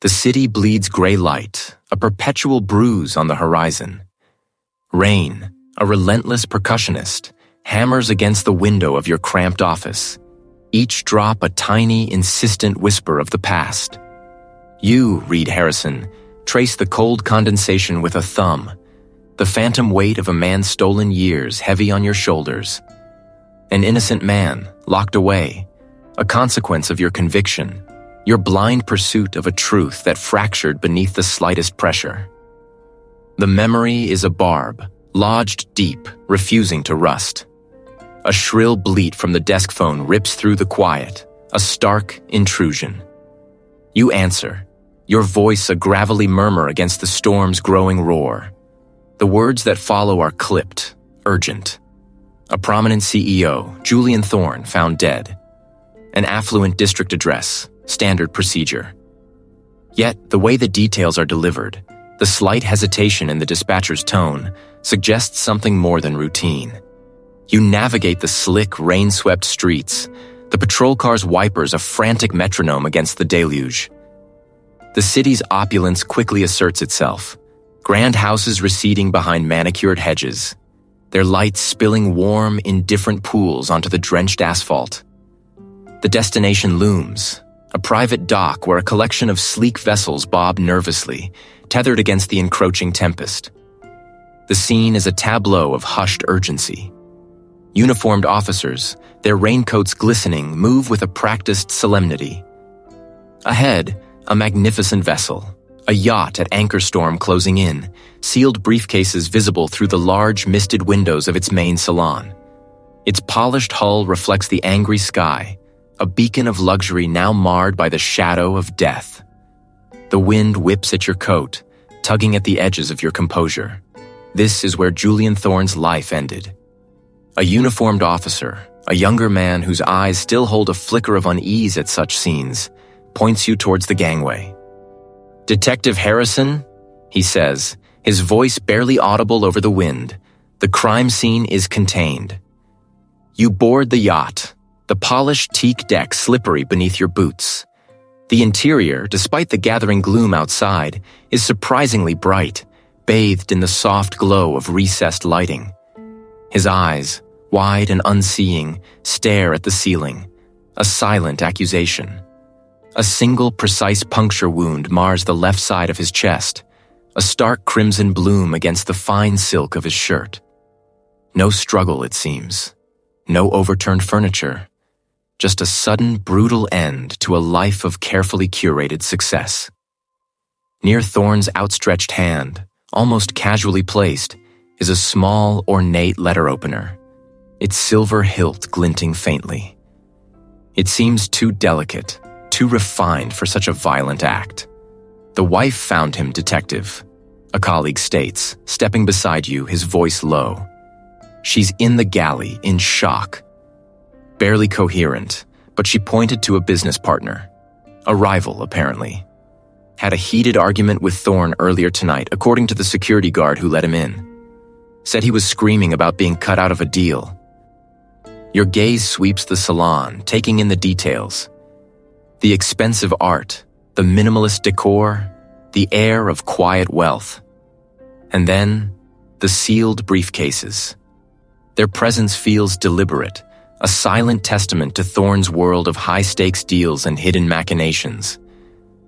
The city bleeds gray light, a perpetual bruise on the horizon. Rain, a relentless percussionist, hammers against the window of your cramped office, each drop a tiny, insistent whisper of the past. You, Reid Harrison, trace the cold condensation with a thumb, the phantom weight of a man's stolen years heavy on your shoulders. An innocent man, locked away, a consequence of your conviction, your blind pursuit of a truth that fractured beneath the slightest pressure. The memory is a barb, lodged deep, refusing to rust. A shrill bleat from the desk phone rips through the quiet, a stark intrusion. You answer, your voice a gravelly murmur against the storm's growing roar. The words that follow are clipped, urgent. A prominent CEO, Julian Thorne, found dead. An affluent district address, standard procedure. Yet, the way the details are delivered, the slight hesitation in the dispatcher's tone, suggests something more than routine. You navigate the slick, rain-swept streets, the patrol car's wipers a frantic metronome against the deluge. The city's opulence quickly asserts itself, grand houses receding behind manicured hedges, their lights spilling warm, indifferent pools onto the drenched asphalt. The destination looms, a private dock where a collection of sleek vessels bob nervously, tethered against the encroaching tempest. The scene is a tableau of hushed urgency. Uniformed officers, their raincoats glistening, move with a practiced solemnity. Ahead, a magnificent vessel, a yacht at anchor storm closing in, sealed briefcases visible through the large misted windows of its main salon. Its polished hull reflects the angry sky, a beacon of luxury now marred by the shadow of death. The wind whips at your coat, tugging at the edges of your composure. This is where Julian Thorne's life ended. A uniformed officer, a younger man whose eyes still hold a flicker of unease at such scenes, points you towards the gangway. "Detective Harrison," he says, his voice barely audible over the wind, "the crime scene is contained. You board the yacht, the polished teak deck slippery beneath your boots. The interior, despite the gathering gloom outside, is surprisingly bright, bathed in the soft glow of recessed lighting. His eyes, wide and unseeing, stare at the ceiling, a silent accusation. A single precise puncture wound mars the left side of his chest, a stark crimson bloom against the fine silk of his shirt. No struggle, it seems. No overturned furniture. Just a sudden, brutal end to a life of carefully curated success. Near Thorne's outstretched hand, almost casually placed, is a small, ornate letter opener, its silver hilt glinting faintly. It seems too delicate, too refined for such a violent act. "The wife found him, detective," a colleague states, stepping beside you, his voice low. "She's in the galley, in shock. Barely coherent, but she pointed to a business partner. A rival, apparently. Had a heated argument with Thorne earlier tonight, according to the security guard who let him in. Said he was screaming about being cut out of a deal." Your gaze sweeps the salon, taking in the details. The expensive art, the minimalist decor, the air of quiet wealth. And then, the sealed briefcases. Their presence feels deliberate, a silent testament to Thorne's world of high-stakes deals and hidden machinations.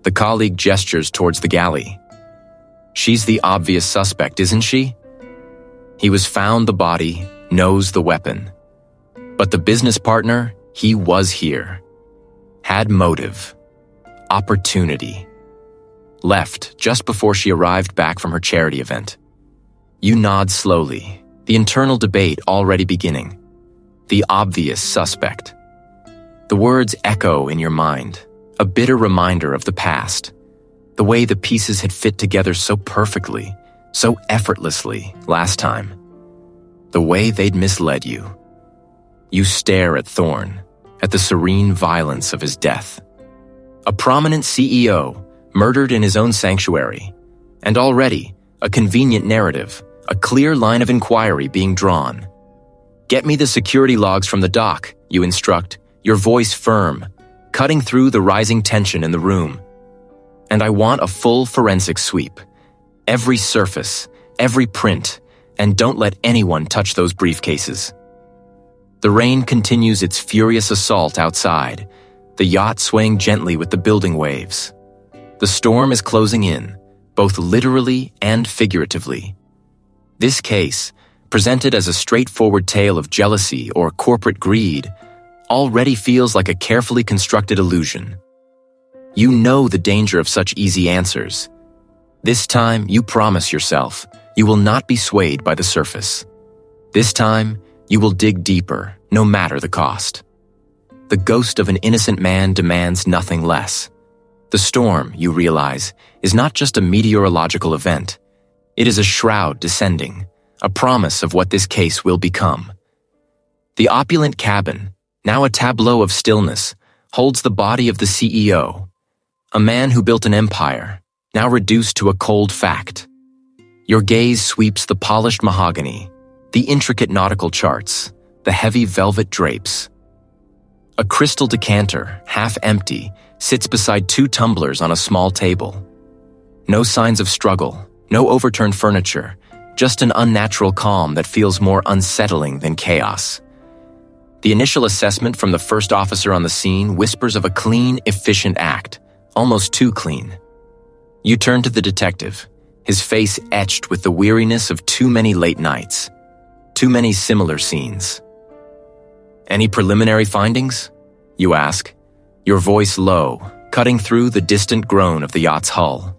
The colleague gestures towards the galley. "She's the obvious suspect, isn't she?" He was found the body, knows the weapon. But the business partner, he was here. Had motive. Opportunity. Left just before she arrived back from her charity event. You nod slowly, the internal debate already beginning. The obvious suspect. The words echo in your mind, a bitter reminder of the past. The way the pieces had fit together so perfectly, so effortlessly last time. The way they'd misled you. You stare at Thorne, at the serene violence of his death. A prominent CEO, murdered in his own sanctuary, and already a convenient narrative, a clear line of inquiry being drawn. "Get me the security logs from the dock," you instruct, your voice firm, cutting through the rising tension in the room. and I want a full forensic sweep. Every surface, every print, and don't let anyone touch those briefcases." The rain continues its furious assault outside, the yacht swaying gently with the building waves. The storm is closing in, both literally and figuratively. This case, presented as a straightforward tale of jealousy or corporate greed, already feels like a carefully constructed illusion. You know the danger of such easy answers. This time, you promise yourself you will not be swayed by the surface. This time, you will dig deeper, no matter the cost. The ghost of an innocent man demands nothing less. The storm, you realize, is not just a meteorological event. It is a shroud descending, a promise of what this case will become. The opulent cabin, now a tableau of stillness, holds the body of the CEO, a man who built an empire, now reduced to a cold fact. Your gaze sweeps the polished mahogany, the intricate nautical charts, the heavy velvet drapes. A crystal decanter, half empty, sits beside 2 tumblers on a small table. No signs of struggle, no overturned furniture, just an unnatural calm that feels more unsettling than chaos. The initial assessment from the first officer on the scene whispers of a clean, efficient act, almost too clean. You turn to the detective, his face etched with the weariness of too many late nights, too many similar scenes. "Any preliminary findings?" you ask, your voice low, cutting through the distant groan of the yacht's hull.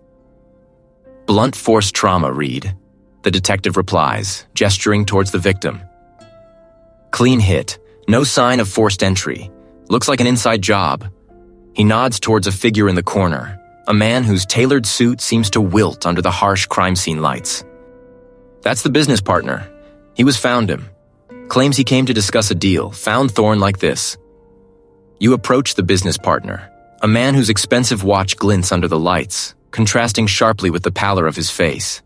"Blunt force trauma, Reid," the detective replies, gesturing towards the victim. "Clean hit, no sign of forced entry. Looks like an inside job." He nods towards a figure in the corner, a man whose tailored suit seems to wilt under the harsh crime scene lights. "That's the business partner. He was found him. Claims he came to discuss a deal, found Thorne like this." You approach the business partner, a man whose expensive watch glints under the lights, contrasting sharply with the pallor of his face.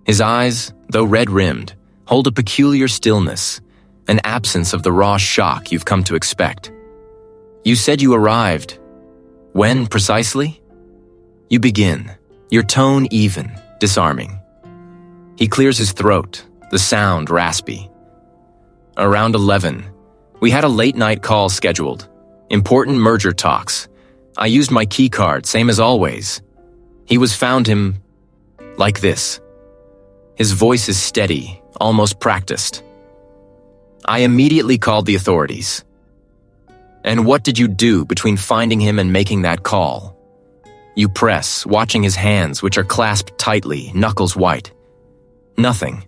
His eyes, though red-rimmed, hold a peculiar stillness, an absence of the raw shock you've come to expect. "You said you arrived. When, precisely?" You begin, your tone even, disarming. He clears his throat, the sound raspy. "Around 11. We had a late-night call scheduled. Important merger talks. I used my key card, same as always. He was found him like this." His voice is steady, almost practiced. "I immediately called the authorities." "And what did you do between finding him and making that call?" You press, watching his hands, which are clasped tightly, knuckles white. "Nothing.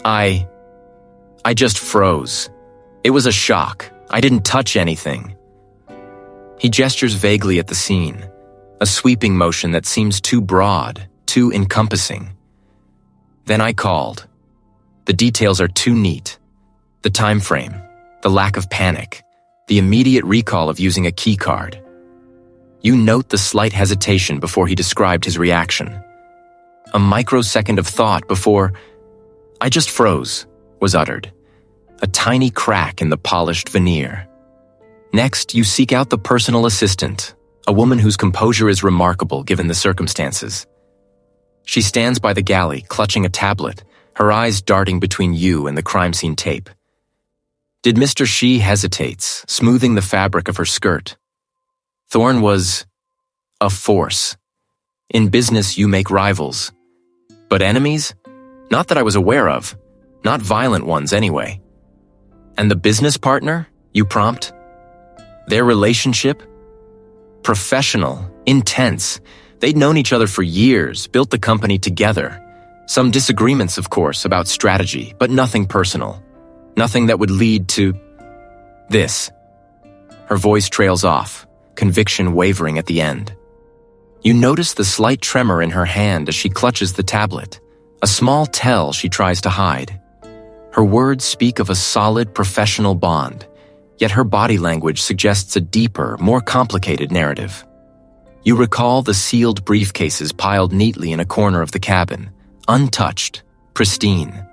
I just froze. It was a shock. I didn't touch anything." He gestures vaguely at the scene, a sweeping motion that seems too broad, too encompassing. "Then I called. The details are too neat. The time frame, the lack of panic, the immediate recall of using a key card." You note the slight hesitation before he described his reaction. A microsecond of thought before, "I just froze," was uttered, a tiny crack in the polished veneer. Next, you seek out the personal assistant, a woman whose composure is remarkable given the circumstances. She stands by the galley, clutching a tablet, her eyes darting between you and the crime scene tape. "Did Mr. She hesitates, smoothing the fabric of her skirt. Thorne was a force. In business, you make rivals. But enemies? Not that I was aware of. Not violent ones, anyway." "And the business partner?" you prompt. "Their relationship? Professional, intense. They'd known each other for years, built the company together. Some disagreements, of course, about strategy, but nothing personal. Nothing that would lead to this." Her voice trails off, conviction wavering at the end. You notice the slight tremor in her hand as she clutches the tablet, a small tell she tries to hide. Her words speak of a solid professional bond, yet her body language suggests a deeper, more complicated narrative. You recall the sealed briefcases piled neatly in a corner of the cabin, untouched, pristine.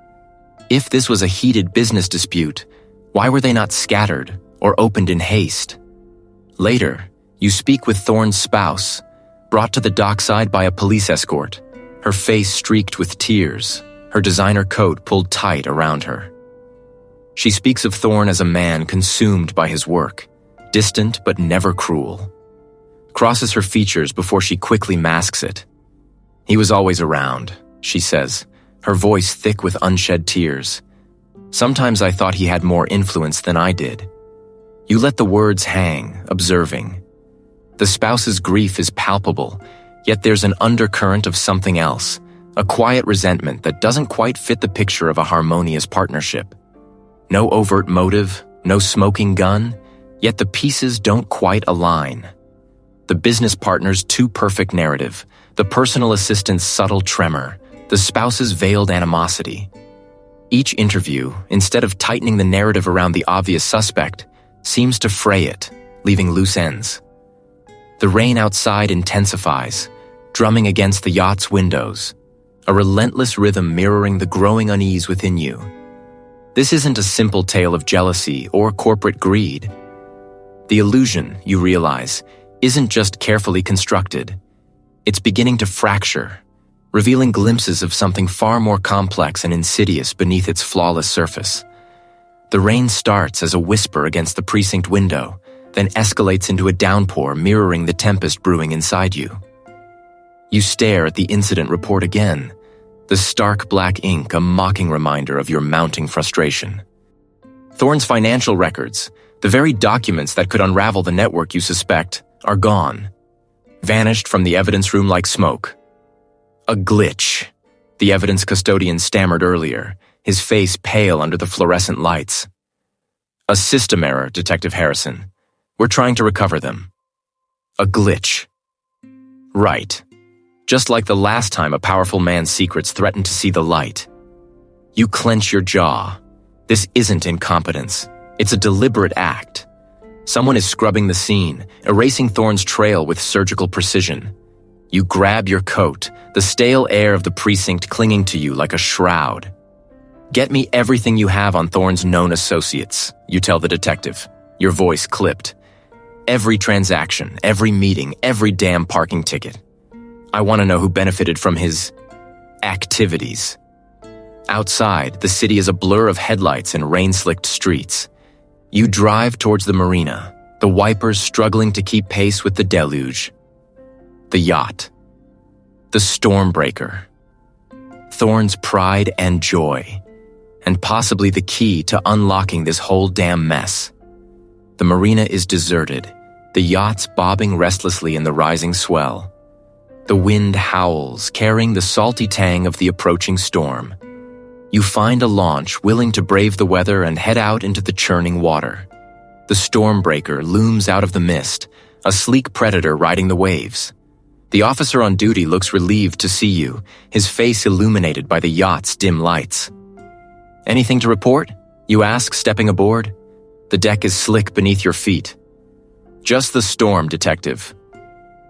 If this was a heated business dispute, why were they not scattered or opened in haste? Later, you speak with Thorne's spouse, brought to the dockside by a police escort, her face streaked with tears, her designer coat pulled tight around her. She speaks of Thorne as a man consumed by his work, distant but never cruel. Crosses her features before she quickly masks it. He was always around, she says, her voice thick with unshed tears. Sometimes I thought he had more influence than I did. You let the words hang, observing. The spouse's grief is palpable, yet there's an undercurrent of something else, a quiet resentment that doesn't quite fit the picture of a harmonious partnership. No overt motive, no smoking gun, yet the pieces don't quite align. The business partner's too perfect narrative, the personal assistant's subtle tremor, the spouse's veiled animosity. Each interview, instead of tightening the narrative around the obvious suspect, seems to fray it, leaving loose ends. The rain outside intensifies, drumming against the yacht's windows, a relentless rhythm mirroring the growing unease within you. This isn't a simple tale of jealousy or corporate greed. The illusion, you realize, isn't just carefully constructed. It's beginning to fracture, revealing glimpses of something far more complex and insidious beneath its flawless surface. The rain starts as a whisper against the precinct window, then escalates into a downpour mirroring the tempest brewing inside you. You stare at the incident report again, the stark black ink a mocking reminder of your mounting frustration. Thorne's financial records, the very documents that could unravel the network you suspect, are gone, vanished from the evidence room like smoke. A glitch, the evidence custodian stammered earlier, his face pale under the fluorescent lights. A system error, Detective Harrison. We're trying to recover them. A glitch. Right. Just like the last time a powerful man's secrets threatened to see the light. You clench your jaw. This isn't incompetence. It's a deliberate act. Someone is scrubbing the scene, erasing Thorne's trail with surgical precision. You grab your coat, the stale air of the precinct clinging to you like a shroud. Get me everything you have on Thorne's known associates, you tell the detective, your voice clipped. Every transaction, every meeting, every damn parking ticket. I want to know who benefited from his activities. Outside, the city is a blur of headlights and rain-slicked streets. You drive towards the marina, the wipers struggling to keep pace with the deluge. The yacht. The stormbreaker. Thorne's pride and joy, and possibly the key to unlocking this whole damn mess. The marina is deserted, the yacht's bobbing restlessly in the rising swell. The wind howls, carrying the salty tang of the approaching storm. You find a launch willing to brave the weather and head out into the churning water. The stormbreaker looms out of the mist, a sleek predator riding the waves. The officer on duty looks relieved to see you, his face illuminated by the yacht's dim lights. Anything to report? You ask, stepping aboard. The deck is slick beneath your feet. Just the storm, Detective.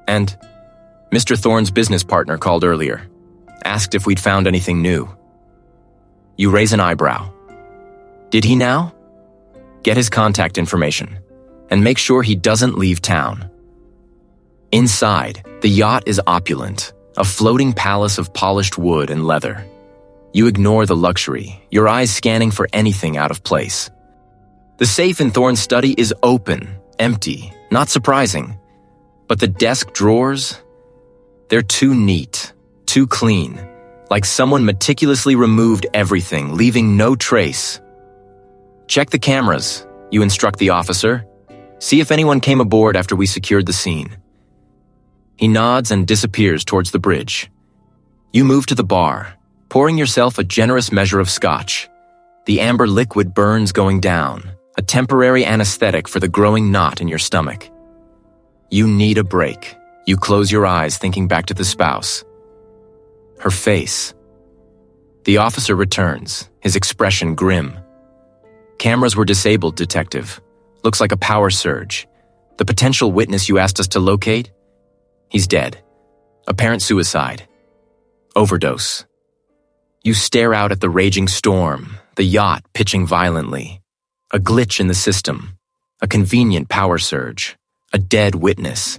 And Mr. Thorne's business partner called earlier. Asked if we'd found anything new. You raise an eyebrow. Did he now? Get his contact information, and make sure he doesn't leave town. Inside, the yacht is opulent, a floating palace of polished wood and leather. You ignore the luxury, your eyes scanning for anything out of place. The safe in Thorne's study is open, empty, not surprising. But the desk drawers, they're too neat, too clean, like someone meticulously removed everything, leaving no trace. Check the cameras, you instruct the officer. See if anyone came aboard after we secured the scene. He nods and disappears towards the bridge. You move to the bar, pouring yourself a generous measure of scotch. The amber liquid burns going down, a temporary anesthetic for the growing knot in your stomach. You need a break. You close your eyes, thinking back to the spouse. Her face. The officer returns, his expression grim. Cameras were disabled, Detective. Looks like a power surge. The potential witness you asked us to locate? He's dead. Apparent suicide. Overdose. You stare out at the raging storm, the yacht pitching violently. A glitch in the system. A convenient power surge. A dead witness.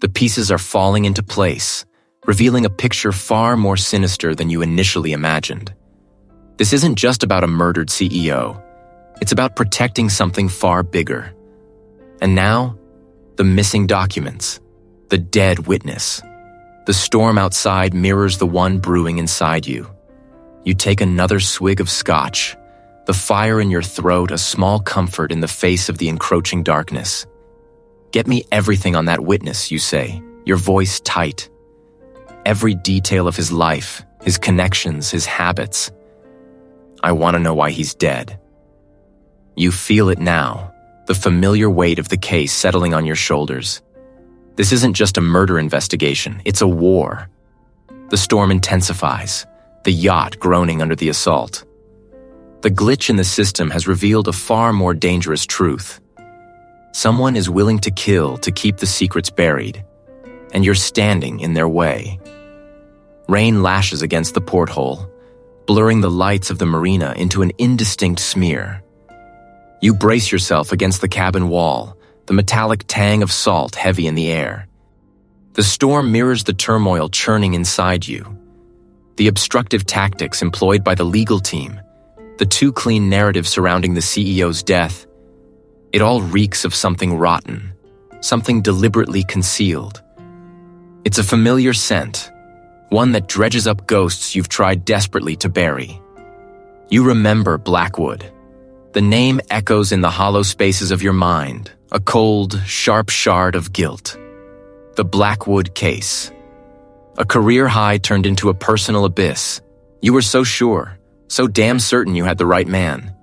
The pieces are falling into place, revealing a picture far more sinister than you initially imagined. This isn't just about a murdered CEO. It's about protecting something far bigger. And now, the missing documents, the dead witness. The storm outside mirrors the one brewing inside you. You take another swig of scotch, the fire in your throat a small comfort in the face of the encroaching darkness. Get me everything on that witness, you say, your voice tight. Every detail of his life, his connections, his habits. I want to know why he's dead. You feel it now, the familiar weight of the case settling on your shoulders. This isn't just a murder investigation, it's a war. The storm intensifies, the yacht groaning under the assault. The glitch in the system has revealed a far more dangerous truth. Someone is willing to kill to keep the secrets buried, and you're standing in their way. Rain lashes against the porthole, blurring the lights of the marina into an indistinct smear. You brace yourself against the cabin wall, the metallic tang of salt heavy in the air. The storm mirrors the turmoil churning inside you. The obstructive tactics employed by the legal team, the too clean narrative surrounding the CEO's death, it all reeks of something rotten, something deliberately concealed. It's a familiar scent, one that dredges up ghosts you've tried desperately to bury. You remember Blackwood. The name echoes in the hollow spaces of your mind, a cold, sharp shard of guilt. The Blackwood case. A career high turned into a personal abyss. You were so sure, so damn certain you had the right man.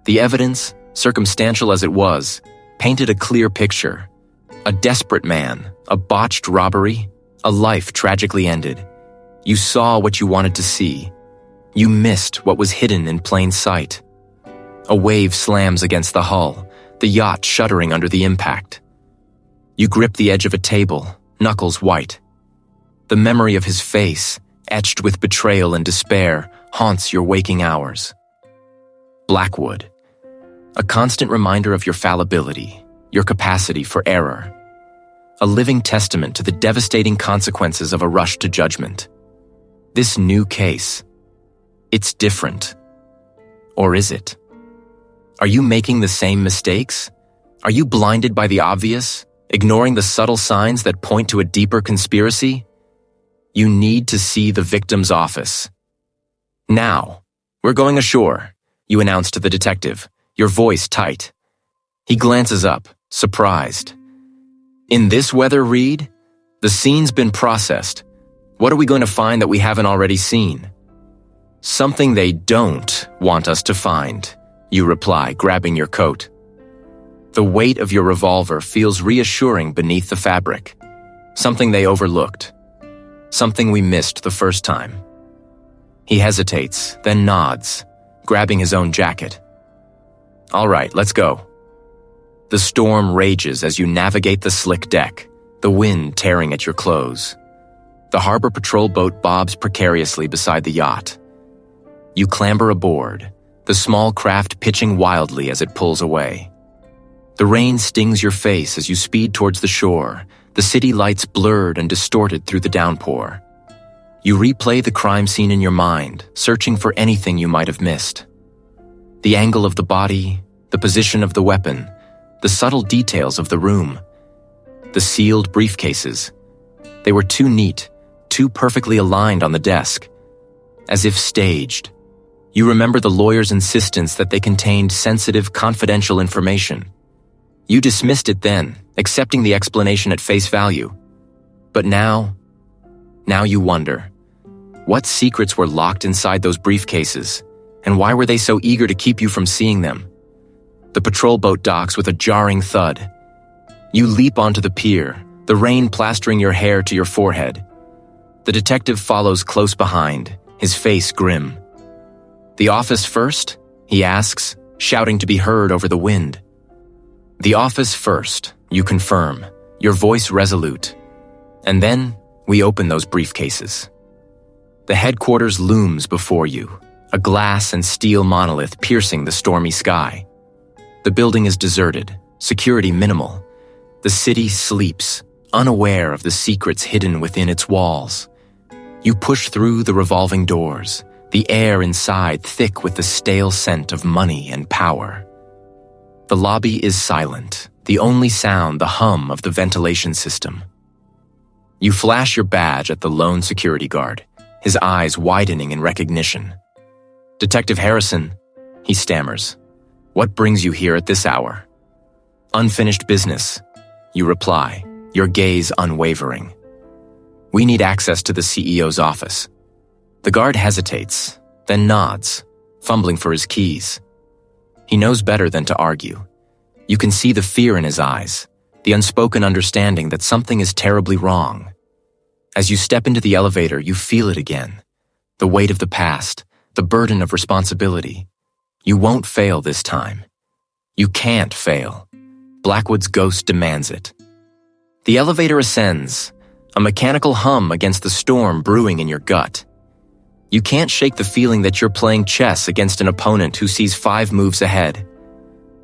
The evidence, circumstantial as it was, painted a clear picture. A desperate man, a botched robbery, a life tragically ended. You saw what you wanted to see. You missed what was hidden in plain sight. A wave slams against the hull, the yacht shuddering under the impact. You grip the edge of a table, knuckles white. The memory of his face, etched with betrayal and despair, haunts your waking hours. Blackwood. A constant reminder of your fallibility, your capacity for error. A living testament to the devastating consequences of a rush to judgment. This new case. It's different. Or is it? Are you making the same mistakes? Are you blinded by the obvious, ignoring the subtle signs that point to a deeper conspiracy? You need to see the victim's office. Now, we're going ashore, you announce to the detective, your voice tight. He glances up, surprised. In this weather, Reid? The scene's been processed. What are we going to find that we haven't already seen? Something they don't want us to find, you reply, grabbing your coat. The weight of your revolver feels reassuring beneath the fabric. Something they overlooked. Something we missed the first time. He hesitates, then nods, grabbing his own jacket. All right, let's go. The storm rages as you navigate the slick deck, the wind tearing at your clothes. The harbor patrol boat bobs precariously beside the yacht. You clamber aboard, the small craft pitching wildly as it pulls away. The rain stings your face as you speed towards the shore, the city lights blurred and distorted through the downpour. You replay the crime scene in your mind, searching for anything you might have missed. The angle of the body, the position of the weapon, the subtle details of the room. The sealed briefcases. They were too neat, too perfectly aligned on the desk. As if staged. You remember the lawyer's insistence that they contained sensitive, confidential information. You dismissed it then, accepting the explanation at face value. But now you wonder. What secrets were locked inside those briefcases, and why were they so eager to keep you from seeing them? The patrol boat docks with a jarring thud. You leap onto the pier, the rain plastering your hair to your forehead. The detective follows close behind, his face grim. The office first? He asks, shouting to be heard over the wind. The office first, you confirm, your voice resolute. And then, we open those briefcases. The headquarters looms before you, a glass and steel monolith piercing the stormy sky. The building is deserted, security minimal. The city sleeps, unaware of the secrets hidden within its walls. You push through the revolving doors, the air inside thick with the stale scent of money and power. The lobby is silent, the only sound the hum of the ventilation system. You flash your badge at the lone security guard, his eyes widening in recognition. "Detective Harrison," he stammers. "What brings you here at this hour?" "Unfinished business," you reply, your gaze unwavering. "We need access to the CEO's office." The guard hesitates, then nods, fumbling for his keys. He knows better than to argue. You can see the fear in his eyes, the unspoken understanding that something is terribly wrong. As you step into the elevator, you feel it again. The weight of the past, the burden of responsibility. You won't fail this time. You can't fail. Blackwood's ghost demands it. The elevator ascends, a mechanical hum against the storm brewing in your gut. You can't shake the feeling that you're playing chess against an opponent who sees 5 moves ahead.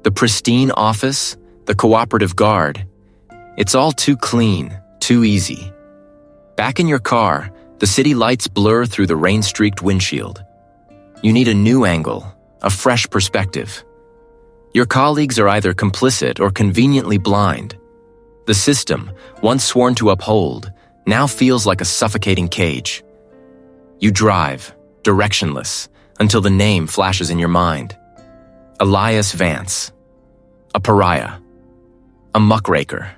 The pristine office, the cooperative guard, it's all too clean, too easy. Back in your car, the city lights blur through the rain-streaked windshield. You need a new angle, a fresh perspective. Your colleagues are either complicit or conveniently blind. The system, once sworn to uphold, now feels like a suffocating cage. You drive, directionless, until the name flashes in your mind. Elias Vance. A pariah. A muckraker.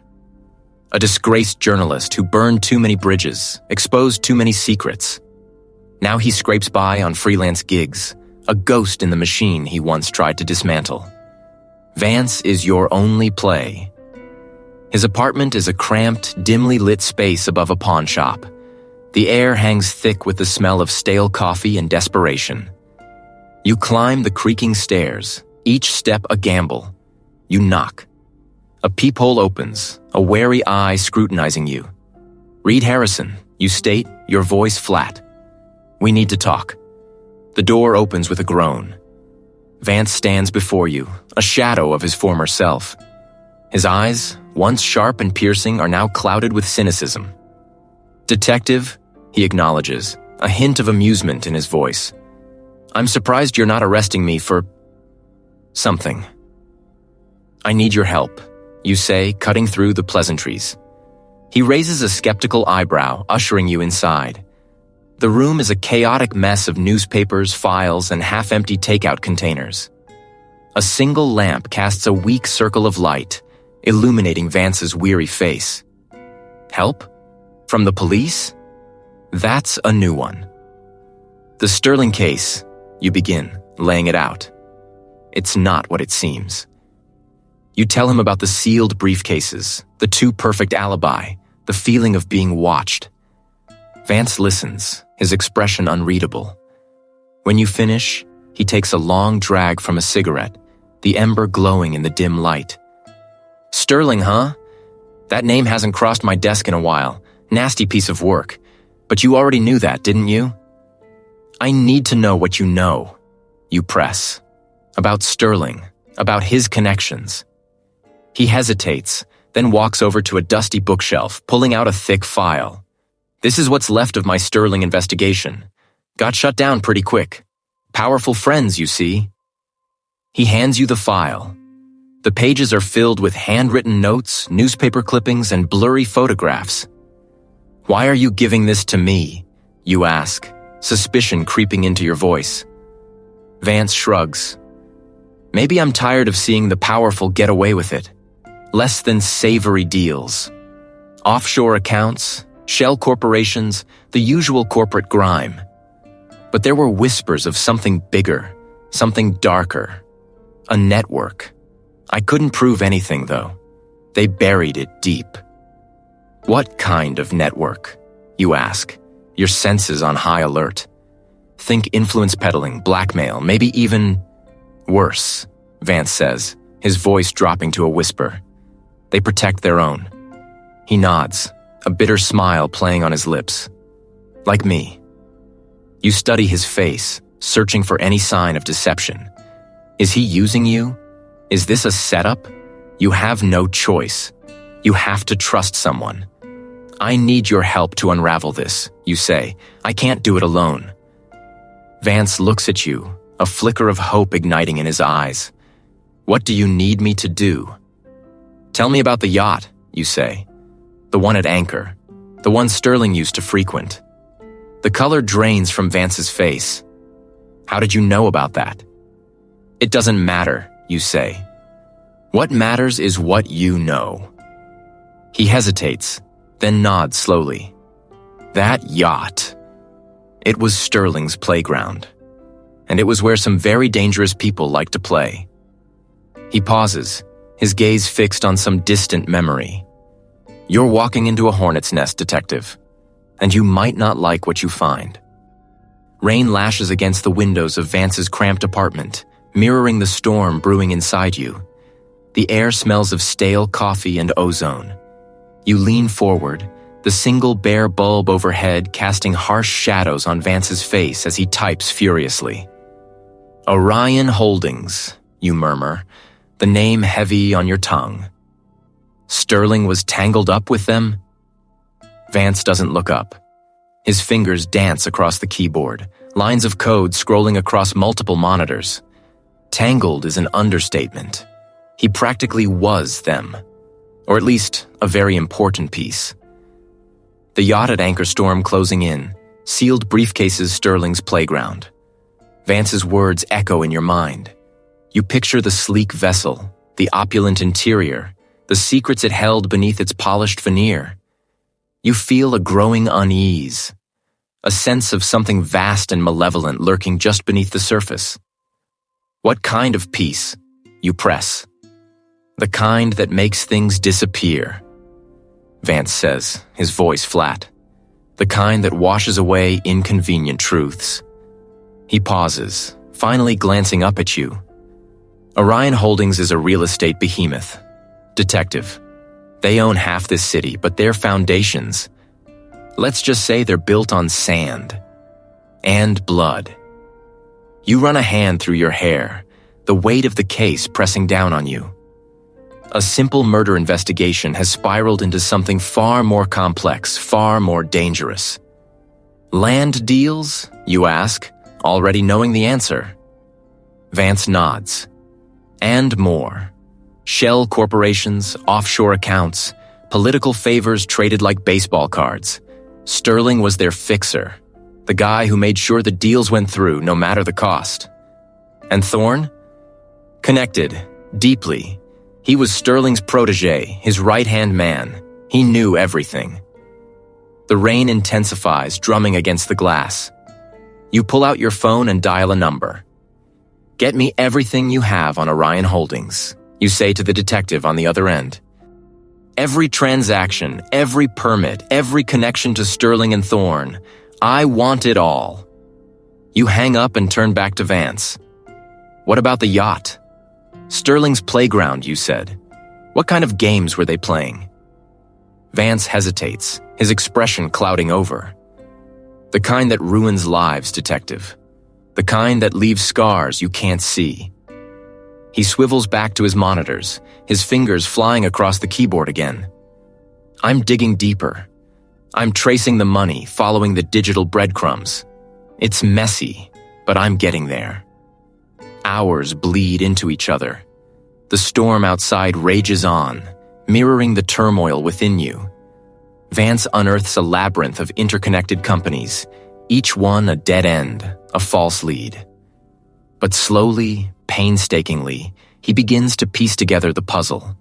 A disgraced journalist who burned too many bridges, exposed too many secrets. Now he scrapes by on freelance gigs, a ghost in the machine he once tried to dismantle. Vance is your only play. His apartment is a cramped, dimly lit space above a pawn shop. The air hangs thick with the smell of stale coffee and desperation. You climb the creaking stairs, each step a gamble. You knock. A peephole opens, a wary eye scrutinizing you. "Reid Harrison," you state, your voice flat. "We need to talk." The door opens with a groan. Vance stands before you, a shadow of his former self. His eyes, once sharp and piercing, are now clouded with cynicism. "Detective," he acknowledges, a hint of amusement in his voice. "I'm surprised you're not arresting me for something." "I need your help," you say, cutting through the pleasantries. He raises a skeptical eyebrow, ushering you inside. The room is a chaotic mess of newspapers, files, and half-empty takeout containers. A single lamp casts a weak circle of light, illuminating Vance's weary face. "Help? From the police?" That's a new one. "The Sterling case," you begin, laying it out. It's not what it seems. You tell him about the sealed briefcases, the too perfect alibi, the feeling of being watched. Vance listens, his expression unreadable. When you finish, he takes a long drag from a cigarette, the ember glowing in the dim light. "Sterling, huh? That name hasn't crossed my desk in a while. Nasty piece of work. But you already knew that, didn't you?" "I need to know what you know," you press. "About Sterling, about his connections." He hesitates, then walks over to a dusty bookshelf, pulling out a thick file. "This is what's left of my Sterling investigation. Got shut down pretty quick. Powerful friends, you see." He hands you the file. The pages are filled with handwritten notes, newspaper clippings, and blurry photographs. "Why are you giving this to me?" you ask, suspicion creeping into your voice. Vance shrugs. "Maybe I'm tired of seeing the powerful get away with it. Less than savory deals. Offshore accounts, shell corporations, the usual corporate grime. But there were whispers of something bigger, something darker. A network. I couldn't prove anything, though. They buried it deep." "What kind of network?" you ask, your senses on high alert. "Think influence peddling, blackmail, maybe even worse," Vance says, his voice dropping to a whisper. "They protect their own." He nods, a bitter smile playing on his lips. "Like me." You study his face, searching for any sign of deception. Is he using you? Is this a setup? You have no choice. You have to trust someone, I need your help to unravel this, you say. I can't do it alone. Vance looks at you, a flicker of hope igniting in his eyes. What do you need me to do? Tell me about the yacht, you say. The one at anchor. The one Sterling used to frequent. The color drains from Vance's face. How did you know about that? It doesn't matter, you say. What matters is what you know. He hesitates, then nods slowly. That yacht. It was Sterling's playground. And it was where some very dangerous people like to play. He pauses, his gaze fixed on some distant memory. You're walking into a hornet's nest, detective, and you might not like what you find. Rain lashes against the windows of Vance's cramped apartment, mirroring the storm brewing inside you. The air smells of stale coffee and ozone. You lean forward, the single bare bulb overhead casting harsh shadows on Vance's face as he types furiously. Orion Holdings, you murmur, the name heavy on your tongue. Sterling was tangled up with them? Vance doesn't look up. His fingers dance across the keyboard, lines of code scrolling across multiple monitors. Tangled is an understatement. He practically was them, or at least a very important piece. The yacht at anchor storm closing in, sealed briefcases Sterling's playground. Vance's words echo in your mind. You picture the sleek vessel, the opulent interior, the secrets it held beneath its polished veneer. You feel a growing unease, a sense of something vast and malevolent lurking just beneath the surface. What kind of peace? You press. The kind that makes things disappear, Vance says, his voice flat. The kind that washes away inconvenient truths. He pauses, finally glancing up at you. Orion Holdings is a real estate behemoth. Detective. They own half this city, but their foundations, let's just say they're built on sand and blood. You run a hand through your hair, the weight of the case pressing down on you. A simple murder investigation has spiraled into something far more complex, far more dangerous. Land deals, you ask, already knowing the answer. Vance nods. And more. Shell corporations, offshore accounts, political favors traded like baseball cards. Sterling was their fixer, the guy who made sure the deals went through no matter the cost. And Thorne? Connected, deeply. He was Sterling's protege, his right-hand man. He knew everything. The rain intensifies, drumming against the glass. You pull out your phone and dial a number. Get me everything you have on Orion Holdings, you say to the detective on the other end. Every transaction, every permit, every connection to Sterling and Thorne. I want it all. You hang up and turn back to Vance. What about the yacht? Sterling's playground, you said. What kind of games were they playing? Vance hesitates, his expression clouding over. The kind that ruins lives, detective. The kind that leaves scars you can't see. He swivels back to his monitors, his fingers flying across the keyboard again. I'm digging deeper. I'm tracing the money, following the digital breadcrumbs. It's messy, but I'm getting there. Hours bleed into each other. The storm outside rages on, mirroring the turmoil within you. Vance unearths a labyrinth of interconnected companies, each one a dead end, a false lead. But slowly, painstakingly, he begins to piece together the puzzle.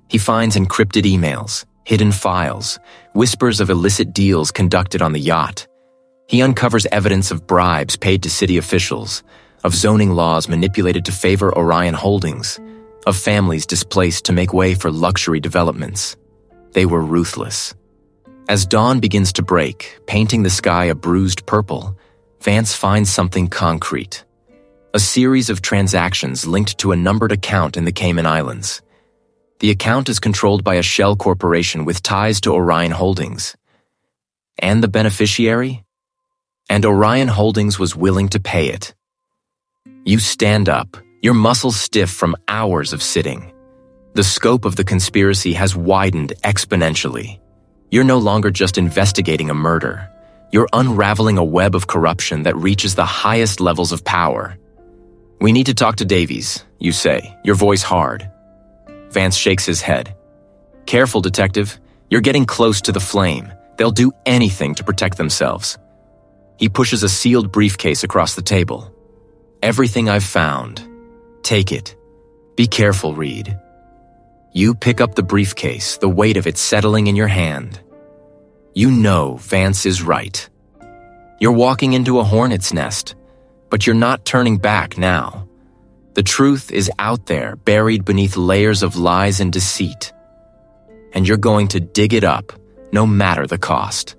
He finds encrypted emails, hidden files, whispers of illicit deals conducted on the yacht. He uncovers evidence of bribes paid to city officials, of zoning laws manipulated to favor Orion Holdings, of families displaced to make way for luxury developments. They were ruthless. As dawn begins to break, painting the sky a bruised purple, Vance finds something concrete. A series of transactions linked to a numbered account in the Cayman Islands. The account is controlled by a shell corporation with ties to Orion Holdings. And the beneficiary? And Orion Holdings was willing to pay it. You stand up, your muscles stiff from hours of sitting. The scope of the conspiracy has widened exponentially. You're no longer just investigating a murder. You're unraveling a web of corruption that reaches the highest levels of power. "We need to talk to Davies," you say, your voice hard. Vance shakes his head. "Careful, detective. You're getting close to the flame. They'll do anything to protect themselves." He pushes a sealed briefcase across the table. "Everything I've found. Take it. Be careful, Reid." You pick up the briefcase, the weight of it settling in your hand. You know Vance is right. You're walking into a hornet's nest, but you're not turning back now. The truth is out there, buried beneath layers of lies and deceit. And you're going to dig it up, no matter the cost.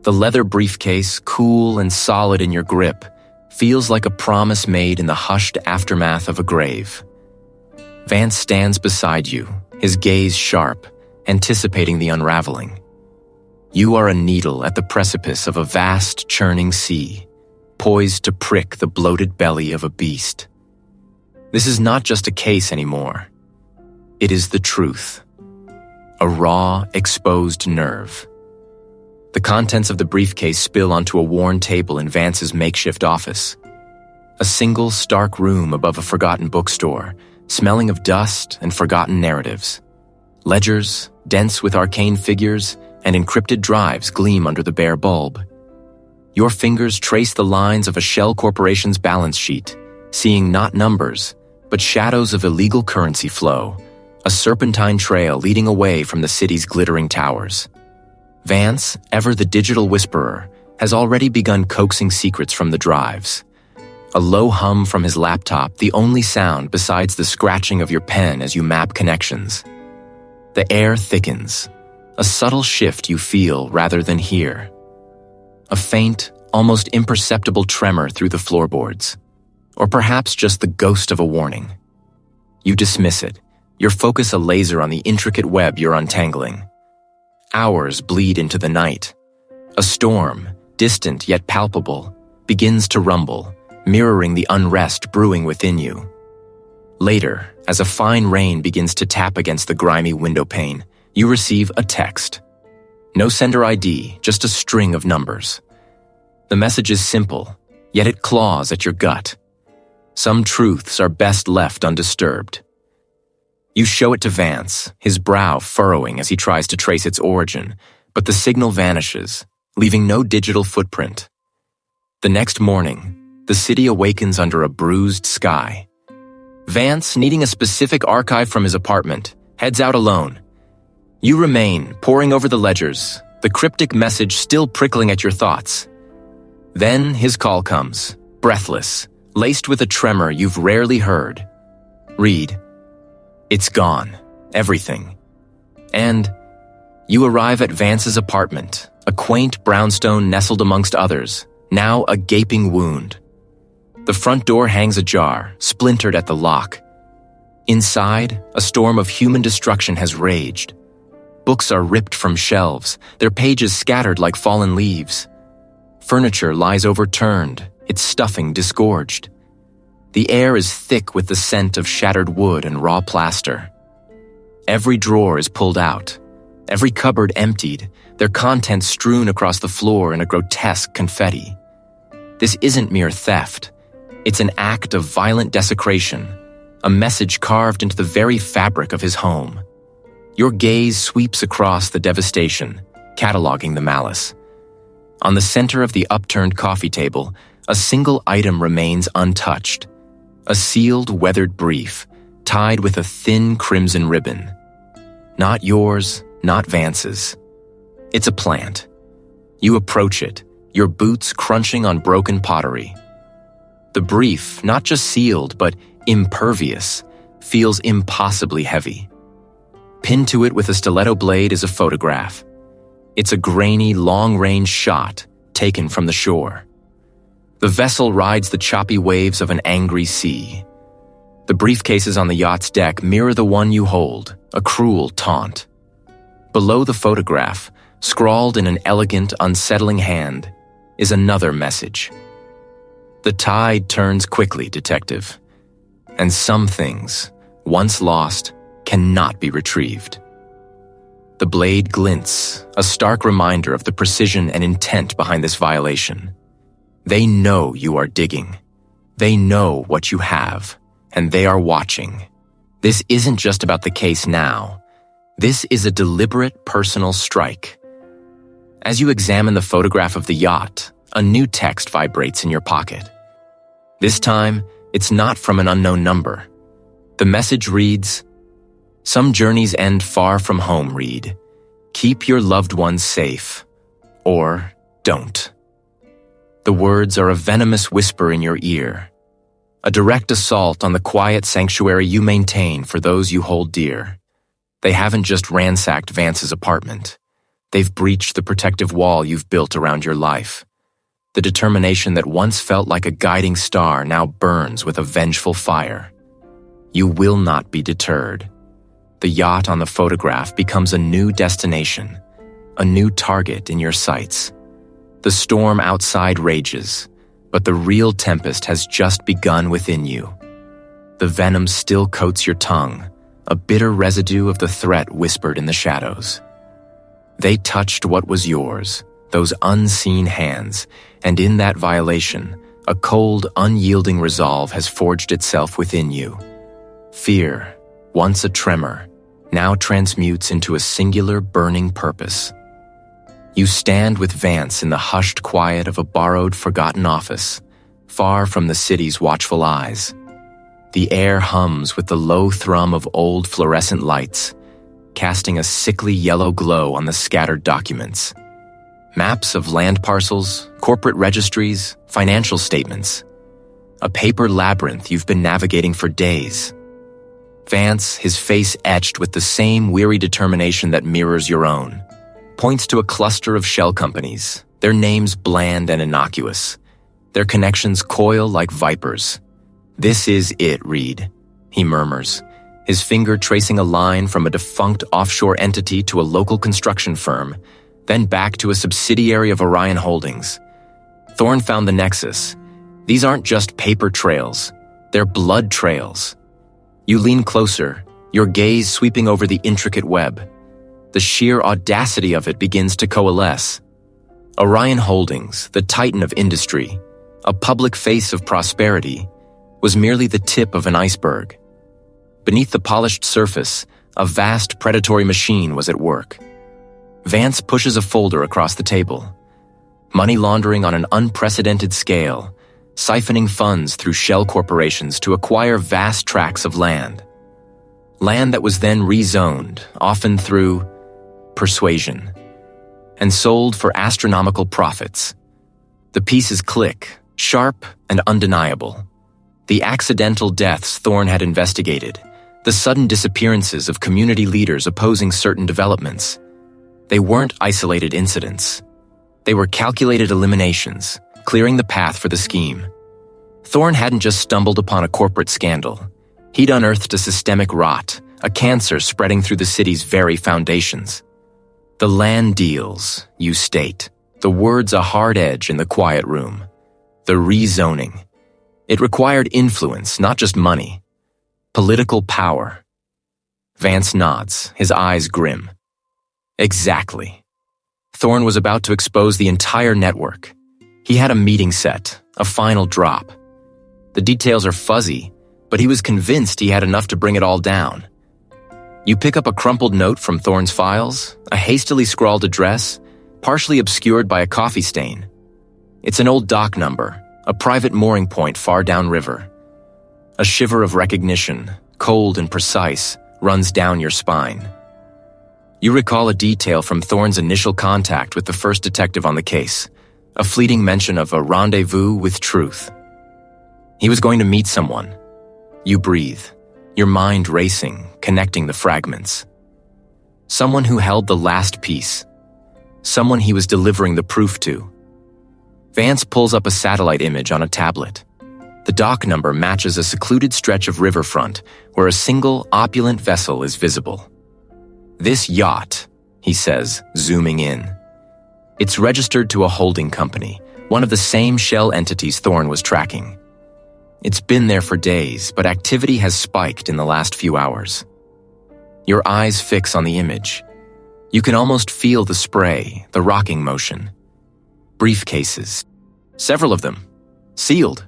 The leather briefcase, cool and solid in your grip, feels like a promise made in the hushed aftermath of a grave. Vance stands beside you, his gaze sharp, anticipating the unraveling. You are a needle at the precipice of a vast, churning sea, poised to prick the bloated belly of a beast. This is not just a case anymore. It is the truth. A raw, exposed nerve. The contents of the briefcase spill onto a worn table in Vance's makeshift office. A single, stark room above a forgotten bookstore, smelling of dust and forgotten narratives. Ledgers, dense with arcane figures, and encrypted drives gleam under the bare bulb. Your fingers trace the lines of a shell corporation's balance sheet, seeing not numbers, but shadows of illegal currency flow, a serpentine trail leading away from the city's glittering towers. Vance, ever the digital whisperer, has already begun coaxing secrets from the drives. A low hum from his laptop, the only sound besides the scratching of your pen as you map connections. The air thickens, a subtle shift you feel rather than hear. A faint, almost imperceptible tremor through the floorboards, or perhaps just the ghost of a warning. You dismiss it, your focus a laser on the intricate web you're untangling. Hours bleed into the night. A storm, distant yet palpable, begins to rumble, mirroring the unrest brewing within you. Later, as a fine rain begins to tap against the grimy window pane, you receive a text. No sender ID, just a string of numbers. The message is simple, yet it claws at your gut. Some truths are best left undisturbed. You show it to Vance, his brow furrowing as he tries to trace its origin, but the signal vanishes, leaving no digital footprint. The next morning, the city awakens under a bruised sky. Vance, needing a specific archive from his apartment, heads out alone. You remain, poring over the ledgers, the cryptic message still prickling at your thoughts. Then his call comes, breathless, laced with a tremor you've rarely heard. "Reid, it's gone, everything." And you arrive at Vance's apartment, a quaint brownstone nestled amongst others, now a gaping wound. The front door hangs ajar, splintered at the lock. Inside, a storm of human destruction has raged. Books are ripped from shelves, their pages scattered like fallen leaves. Furniture lies overturned, its stuffing disgorged. The air is thick with the scent of shattered wood and raw plaster. Every drawer is pulled out, every cupboard emptied, their contents strewn across the floor in a grotesque confetti. This isn't mere theft. It's an act of violent desecration, a message carved into the very fabric of his home. Your gaze sweeps across the devastation, cataloging the malice. On the center of the upturned coffee table, a single item remains untouched. A sealed, weathered brief, tied with a thin crimson ribbon. Not yours, not Vance's. It's a plant. You approach it, your boots crunching on broken pottery. The brief, not just sealed, but impervious, feels impossibly heavy. Pinned to it with a stiletto blade is a photograph. It's a grainy, long-range shot taken from the shore. The vessel rides the choppy waves of an angry sea. The briefcases on the yacht's deck mirror the one you hold, a cruel taunt. Below the photograph, scrawled in an elegant, unsettling hand, is another message. The tide turns quickly, detective. And some things, once lost, cannot be retrieved. The blade glints, a stark reminder of the precision and intent behind this violation. They know you are digging. They know what you have, and they are watching. This isn't just about the case now. This is a deliberate personal strike. As you examine the photograph of the yacht, a new text vibrates in your pocket. This time, it's not from an unknown number. The message reads, "Some journeys end far from home, Reid. Keep your loved ones safe. Or don't." The words are a venomous whisper in your ear, a direct assault on the quiet sanctuary you maintain for those you hold dear. They haven't just ransacked Vance's apartment. They've breached the protective wall you've built around your life. The determination that once felt like a guiding star now burns with a vengeful fire. You will not be deterred. The yacht on the photograph becomes a new destination, a new target in your sights. The storm outside rages, but the real tempest has just begun within you. The venom still coats your tongue, a bitter residue of the threat whispered in the shadows. They touched what was yours, those unseen hands, and in that violation, a cold, unyielding resolve has forged itself within you. Fear, once a tremor, now transmutes into a singular burning purpose. You stand with Vance in the hushed quiet of a borrowed, forgotten office, far from the city's watchful eyes. The air hums with the low thrum of old fluorescent lights, casting a sickly yellow glow on the scattered documents. Maps of land parcels, corporate registries, financial statements. A paper labyrinth you've been navigating for days. Vance, his face etched with the same weary determination that mirrors your own, points to a cluster of shell companies, their names bland and innocuous, their connections coil like vipers. "This is it, Reid," he murmurs, his finger tracing a line from a defunct offshore entity to a local construction firm, then back to a subsidiary of Orion Holdings. Thorne found the nexus. These aren't just paper trails, they're blood trails. You lean closer, your gaze sweeping over the intricate web. The sheer audacity of it begins to coalesce. Orion Holdings, the titan of industry, a public face of prosperity, was merely the tip of an iceberg. Beneath the polished surface, a vast predatory machine was at work. Vance pushes a folder across the table. Money laundering on an unprecedented scale, siphoning funds through shell corporations to acquire vast tracts of land. Land that was then rezoned, often through persuasion, and sold for astronomical profits. The pieces click, sharp and undeniable. The accidental deaths Thorne had investigated, the sudden disappearances of community leaders opposing certain developments. They weren't isolated incidents. They were calculated eliminations, clearing the path for the scheme. Thorne hadn't just stumbled upon a corporate scandal. He'd unearthed a systemic rot, a cancer spreading through the city's very foundations. The land deals, you state. The words a hard edge in the quiet room. The rezoning. It required influence, not just money. Political power. Vance nods, his eyes grim. Exactly. Thorne was about to expose the entire network. He had a meeting set, a final drop. The details are fuzzy, but he was convinced he had enough to bring it all down. You pick up a crumpled note from Thorne's files, a hastily scrawled address, partially obscured by a coffee stain. It's an old dock number, a private mooring point far downriver. A shiver of recognition, cold and precise, runs down your spine. You recall a detail from Thorne's initial contact with the first detective on the case, a fleeting mention of a rendezvous with truth. He was going to meet someone. You breathe, your mind racing, connecting the fragments. Someone who held the last piece. Someone he was delivering the proof to. Vance pulls up a satellite image on a tablet. The dock number matches a secluded stretch of riverfront where a single, opulent vessel is visible. "This yacht," he says, zooming in. It's registered to a holding company, one of the same shell entities Thorne was tracking. It's been there for days, but activity has spiked in the last few hours. Your eyes fix on the image. You can almost feel the spray, the rocking motion. Briefcases, several of them, sealed.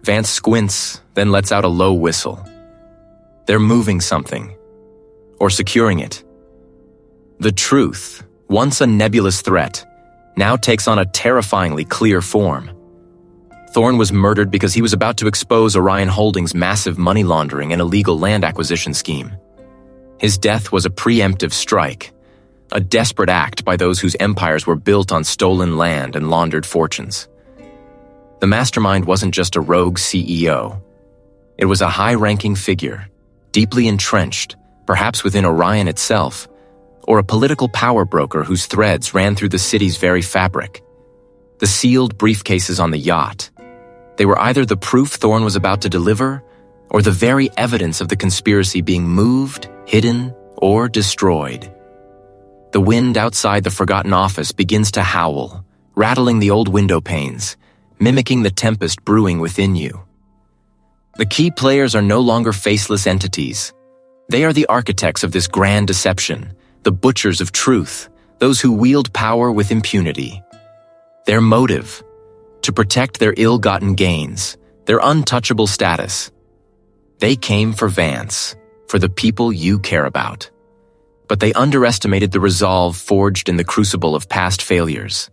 Vance squints, then lets out a low whistle. They're moving something, or securing it. The truth, once a nebulous threat, now takes on a terrifyingly clear form. Thorne was murdered because he was about to expose Orion Holdings' massive money laundering and illegal land acquisition scheme. His death was a preemptive strike, a desperate act by those whose empires were built on stolen land and laundered fortunes. The mastermind wasn't just a rogue CEO. It was a high-ranking figure, deeply entrenched, perhaps within Orion itself, or a political power broker whose threads ran through the city's very fabric. The sealed briefcases on the yacht. They were either the proof Thorne was about to deliver, or the very evidence of the conspiracy being moved, hidden, or destroyed. The wind outside the forgotten office begins to howl, rattling the old window panes, mimicking the tempest brewing within you. The key players are no longer faceless entities. They are the architects of this grand deception, the butchers of truth, those who wield power with impunity. Their motive: to protect their ill-gotten gains, their untouchable status. They came for Vance, for the people you care about. But they underestimated the resolve forged in the crucible of past failures,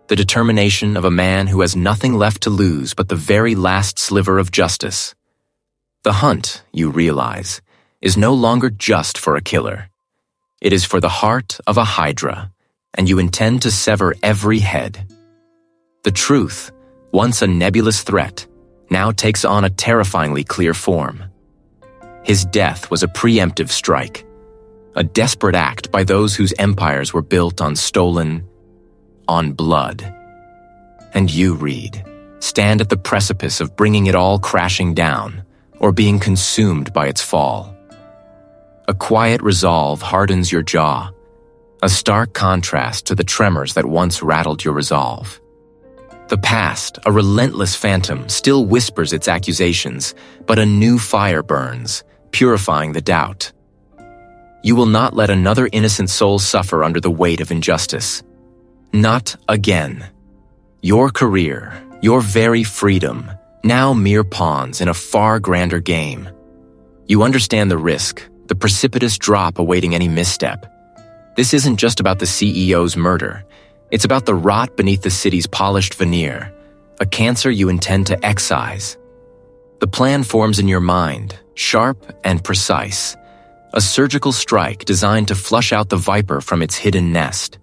the determination of a man who has nothing left to lose but the very last sliver of justice. The hunt, you realize, is no longer just for a killer. It is for the heart of a hydra, and you intend to sever every head. The truth, once a nebulous threat, now takes on a terrifyingly clear form. His death was a preemptive strike, a desperate act by those whose empires were built on blood. And you, Reid, stand at the precipice of bringing it all crashing down, or being consumed by its fall. A quiet resolve hardens your jaw, a stark contrast to the tremors that once rattled your resolve. The past, a relentless phantom, still whispers its accusations, but a new fire burns, purifying the doubt. You will not let another innocent soul suffer under the weight of injustice. Not again. Your career, your very freedom, now mere pawns in a far grander game. You understand the risk, the precipitous drop awaiting any misstep. This isn't just about the CEO's murder. It's about the rot beneath the city's polished veneer, a cancer you intend to excise. The plan forms in your mind, sharp and precise, a surgical strike designed to flush out the viper from its hidden nest.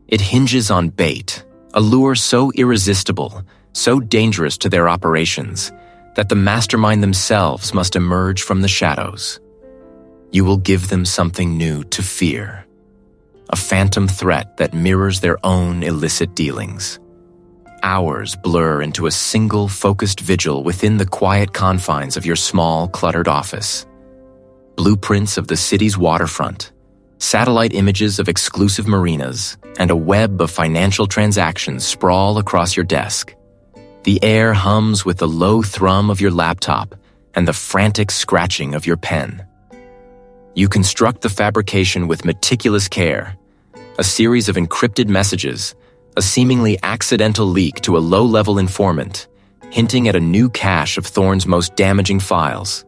It hinges on bait, a lure so irresistible, so dangerous to their operations, that the mastermind themselves must emerge from the shadows. You will give them something new to fear, a phantom threat that mirrors their own illicit dealings. Hours blur into a single focused vigil within the quiet confines of your small, cluttered office. Blueprints of the city's waterfront, satellite images of exclusive marinas, and a web of financial transactions sprawl across your desk. The air hums with the low thrum of your laptop and the frantic scratching of your pen. You construct the fabrication with meticulous care, a series of encrypted messages, a seemingly accidental leak to a low-level informant, hinting at a new cache of Thorne's most damaging files.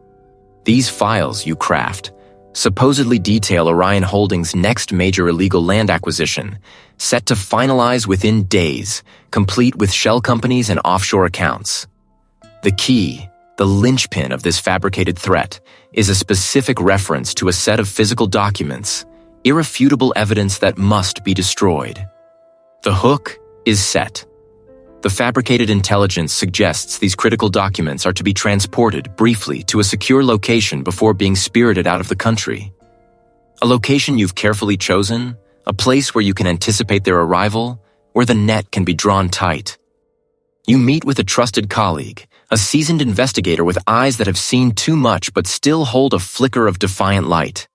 These files you craft supposedly detail Orion Holdings' next major illegal land acquisition, set to finalize within days, complete with shell companies and offshore accounts. The key, the linchpin of this fabricated threat, is a specific reference to a set of physical documents, irrefutable evidence that must be destroyed. The hook is set. The fabricated intelligence suggests these critical documents are to be transported briefly to a secure location before being spirited out of the country. A location you've carefully chosen, a place where you can anticipate their arrival, where the net can be drawn tight. You meet with a trusted colleague, a seasoned investigator with eyes that have seen too much but still hold a flicker of defiant light.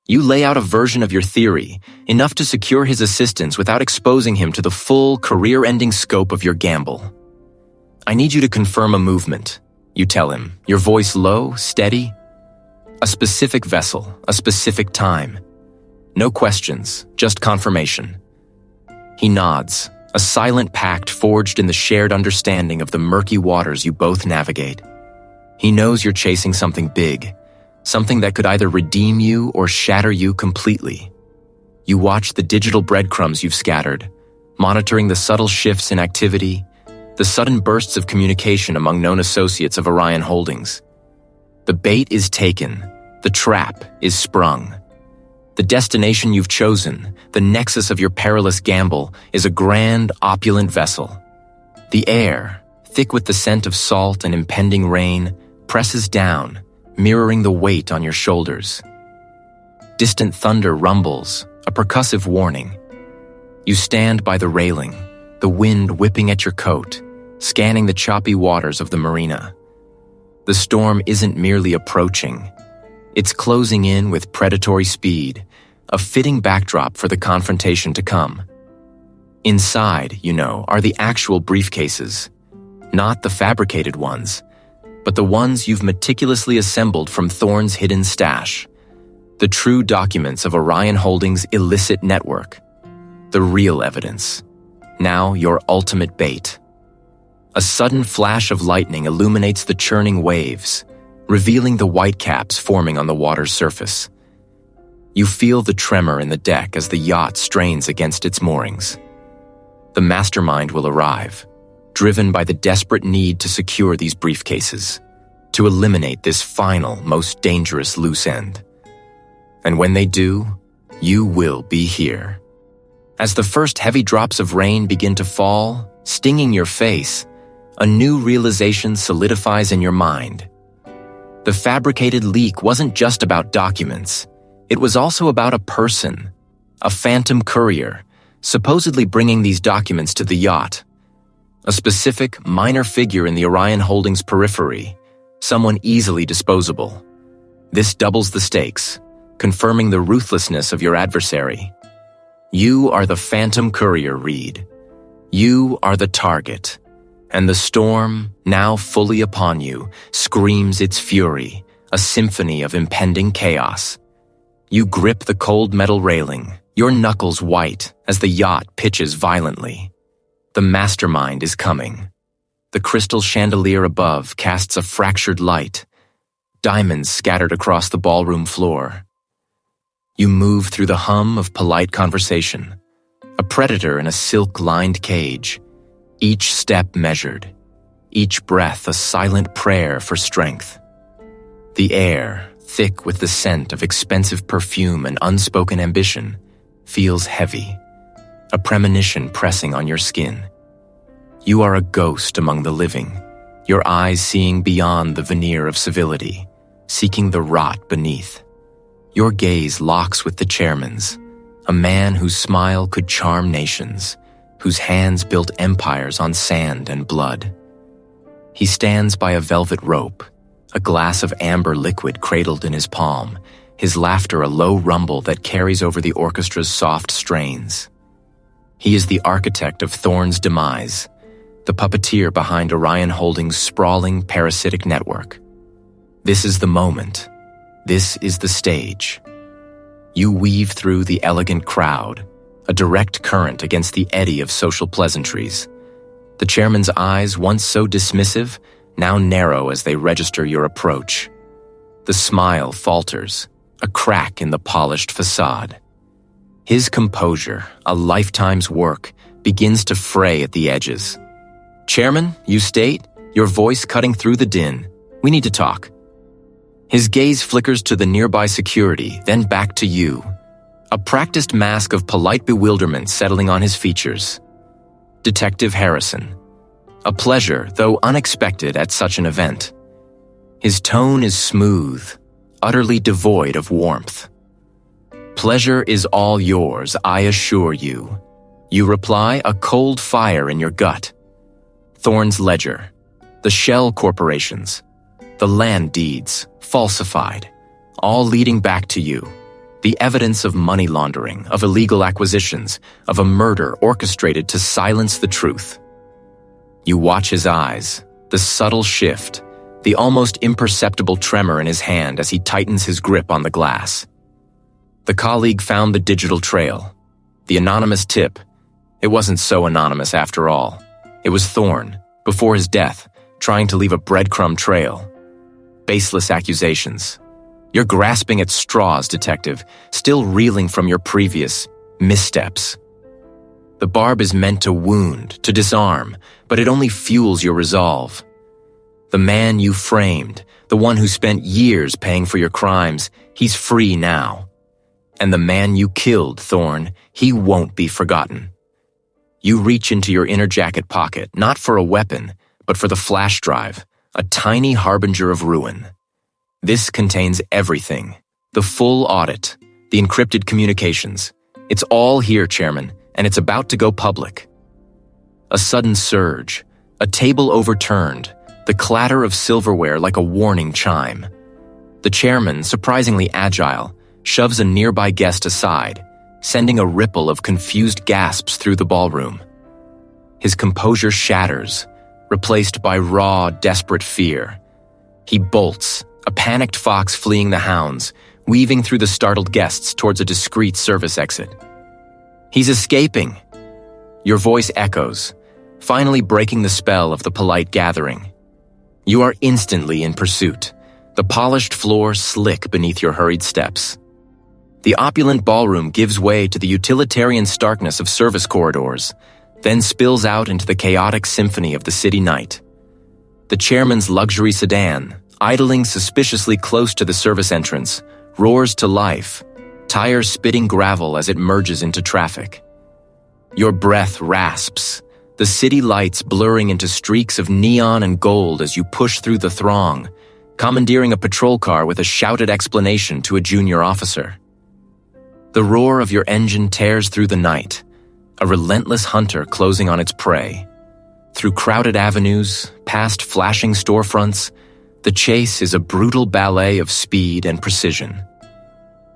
You lay out a version of your theory, enough to secure his assistance without exposing him to the full, career-ending scope of your gamble. I need you to confirm a movement, you tell him, your voice low, steady. A specific vessel, a specific time. No questions, just confirmation. He nods, a silent pact forged in the shared understanding of the murky waters you both navigate. He knows you're chasing something big, something that could either redeem you or shatter you completely. You watch the digital breadcrumbs you've scattered, monitoring the subtle shifts in activity, the sudden bursts of communication among known associates of Orion Holdings. The bait is taken, the trap is sprung. The destination you've chosen, the nexus of your perilous gamble, is a grand, opulent vessel. The air, thick with the scent of salt and impending rain, presses down, mirroring the weight on your shoulders. Distant thunder rumbles, a percussive warning. You stand by the railing, the wind whipping at your coat, scanning the choppy waters of the marina. The storm isn't merely approaching. It's closing in with predatory speed, a fitting backdrop for the confrontation to come. Inside, are the actual briefcases, not the fabricated ones, but the ones you've meticulously assembled from Thorne's hidden stash, the true documents of Orion Holdings' illicit network, the real evidence, now your ultimate bait. A sudden flash of lightning illuminates the churning waves, revealing the whitecaps forming on the water's surface. You feel the tremor in the deck as the yacht strains against its moorings. The mastermind will arrive, driven by the desperate need to secure these briefcases, to eliminate this final, most dangerous loose end. And when they do, you will be here. As the first heavy drops of rain begin to fall, stinging your face, a new realization solidifies in your mind. The fabricated leak wasn't just about documents. It was also about a person, a phantom courier, supposedly bringing these documents to the yacht. A specific, minor figure in the Orion Holdings periphery, someone easily disposable. This doubles the stakes, confirming the ruthlessness of your adversary. You are the phantom courier, Reid. You are the target. And the storm, now fully upon you, screams its fury, a symphony of impending chaos. You grip the cold metal railing, your knuckles white as the yacht pitches violently. The mastermind is coming. The crystal chandelier above casts a fractured light, diamonds scattered across the ballroom floor. You move through the hum of polite conversation, a predator in a silk-lined cage, each step measured, each breath a silent prayer for strength. The air, thick with the scent of expensive perfume and unspoken ambition, feels heavy, a premonition pressing on your skin. You are a ghost among the living, your eyes seeing beyond the veneer of civility, seeking the rot beneath. Your gaze locks with the chairman's, a man whose smile could charm nations, whose hands built empires on sand and blood. He stands by a velvet rope, a glass of amber liquid cradled in his palm, his laughter a low rumble that carries over the orchestra's soft strains. He is the architect of Thorne's demise, the puppeteer behind Orion Holdings' sprawling parasitic network. This is the moment. This is the stage. You weave through the elegant crowd, a direct current against the eddy of social pleasantries. The chairman's eyes, once so dismissive, now narrow as they register your approach. The smile falters, a crack in the polished facade. His composure, a lifetime's work, begins to fray at the edges. "Chairman, you state, your voice cutting through the din. We need to talk." His gaze flickers to the nearby security, then back to you. A practiced mask of polite bewilderment settling on his features. Detective Harrison. A pleasure, though unexpected at such an event. His tone is smooth, utterly devoid of warmth. "Pleasure is all yours, I assure you." You reply, a cold fire in your gut. Thorne's ledger, the shell corporations, the land deeds, falsified, all leading back to you. The evidence of money laundering, of illegal acquisitions, of a murder orchestrated to silence the truth. You watch his eyes, the subtle shift, the almost imperceptible tremor in his hand as he tightens his grip on the glass. The colleague found the digital trail. The anonymous tip. It wasn't so anonymous after all. It was Thorne, before his death, trying to leave a breadcrumb trail. Baseless accusations. You're grasping at straws, detective, still reeling from your previous missteps. The barb is meant to wound, to disarm, but it only fuels your resolve. The man you framed, the one who spent years paying for your crimes, he's free now. And the man you killed, Thorne, he won't be forgotten. You reach into your inner jacket pocket, not for a weapon, but for the flash drive, a tiny harbinger of ruin. This contains everything. The full audit, the encrypted communications. It's all here, Chairman, and it's about to go public. A sudden surge, a table overturned, the clatter of silverware like a warning chime. The chairman, surprisingly agile, shoves a nearby guest aside, sending a ripple of confused gasps through the ballroom. His composure shatters, replaced by raw, desperate fear. He bolts, a panicked fox fleeing the hounds, weaving through the startled guests towards a discreet service exit. He's escaping! Your voice echoes, finally breaking the spell of the polite gathering. You are instantly in pursuit, the polished floor slick beneath your hurried steps. The opulent ballroom gives way to the utilitarian starkness of service corridors, then spills out into the chaotic symphony of the city night. The chairman's luxury sedan, idling suspiciously close to the service entrance, roars to life, tires spitting gravel as it merges into traffic. Your breath rasps, the city lights blurring into streaks of neon and gold as you push through the throng, commandeering a patrol car with a shouted explanation to a junior officer. The roar of your engine tears through the night, a relentless hunter closing on its prey. Through crowded avenues, past flashing storefronts, the chase is a brutal ballet of speed and precision.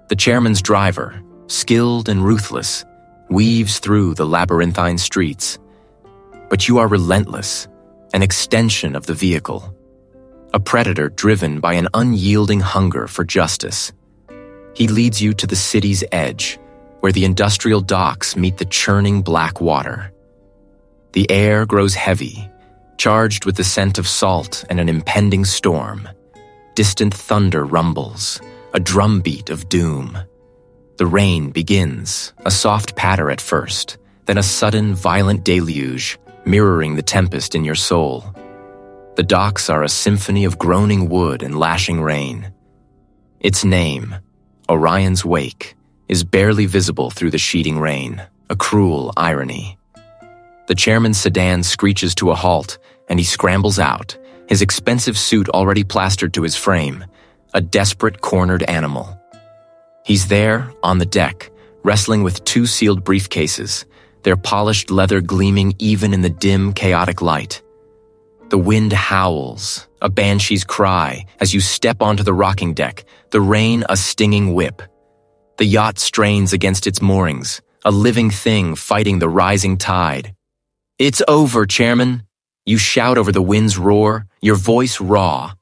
The chairman's driver, skilled and ruthless, weaves through the labyrinthine streets. But you are relentless, an extension of the vehicle. A predator driven by an unyielding hunger for justice. He leads you to the city's edge, where the industrial docks meet the churning black water. The air grows heavy, charged with the scent of salt and an impending storm. Distant thunder rumbles, a drumbeat of doom. The rain begins, a soft patter at first, then a sudden, violent deluge, mirroring the tempest in your soul. The docks are a symphony of groaning wood and lashing rain. Its name, Orion's Wake, is barely visible through the sheeting rain, a cruel irony. The chairman's sedan screeches to a halt, and he scrambles out, his expensive suit already plastered to his frame, a desperate cornered animal. He's there, on the deck, wrestling with two sealed briefcases, their polished leather gleaming even in the dim, chaotic light. The wind howls, a banshee's cry, as you step onto the rocking deck, the rain a stinging whip. The yacht strains against its moorings, a living thing fighting the rising tide. "It's over, Chairman!" You shout over the wind's roar, your voice raw.